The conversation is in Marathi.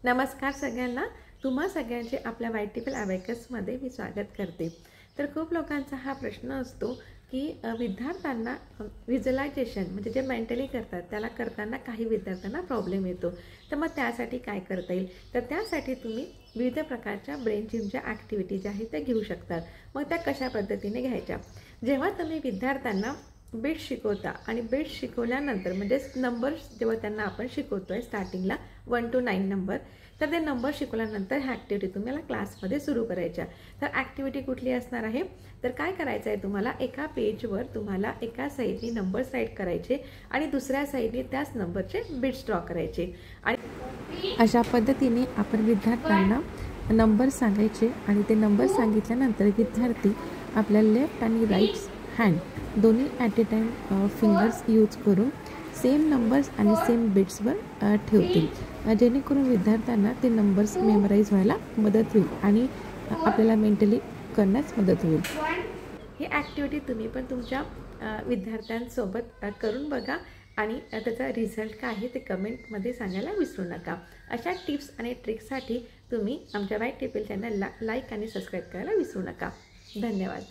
नमस्कार सगळ्यांना, तुम्हा सगळ्यांचे आपल्या वाईट टिपल अबॅकसमध्ये मी स्वागत करते। तर खूप लोकांचा हा प्रश्न असतो की विद्यार्थ्यांना व्हिज्युअलायझेशन म्हणजे जे मेंटली करतात त्याला करताना काही विद्यार्थ्यांना प्रॉब्लेम येतो। तर मग त्यासाठी काय करता येईल? तर त्यासाठी तुम्ही विविध प्रकारच्या ब्रेन जिमच्या ॲक्टिव्हिटीज आहेत त्या घेऊ शकतात। मग त्या कशा पद्धतीने घ्यायच्या? जेव्हा तुम्ही विद्यार्थ्यांना बिट्स शिकवता आणि बिट्स शिकवल्यानंतर म्हणजे नंबर्स जेव्हा त्यांना आपण शिकवतोय स्टार्टिंगला 1 to 9 नंबर, तर ते नंबर शिकवल्यानंतर ह्या ॲक्टिव्हिटी तुम्हाला क्लासमध्ये सुरू करायच्या। तर ॲक्टिव्हिटी कुठली असणार आहे? तर काय करायचं आहे तुम्हाला, एका पेजवर तुम्हाला एका साईडनी नंबर्स राईट करायचे आणि दुसऱ्या साईडनी त्याच नंबरचे बिट्स ड्रॉ करायचे आणि अशा पद्धतीने आपण विद्यार्थ्यांना नंबर सांगायचे आणि ते नंबर सांगितल्यानंतर विद्यार्थी आपल्या लेफ्ट आणि राईट हँड दोन्ही at a time fingers use करून सेम नंबर्स आणि सेम बिट्सवर ठेवतील, जेणेकरून विद्यार्थ्यांना ते नंबर्स मेमराईज व्हायला मदत होईल आणि आपल्याला मेंटली करण्यास मदत होईल। ही ॲक्टिव्हिटी तुम्ही पण तुमच्या विद्यार्थ्यांसोबत करून बघा आणि त्याचा रिझल्ट काय आहे ते कमेंटमध्ये सांगायला विसरू नका। अशा टिप्स आणि ट्रिक्ससाठी तुम्ही आमच्या वाईट टिपल चॅनलला लाईक आणि सबस्क्राईब करायला विसरू नका। धन्यवाद।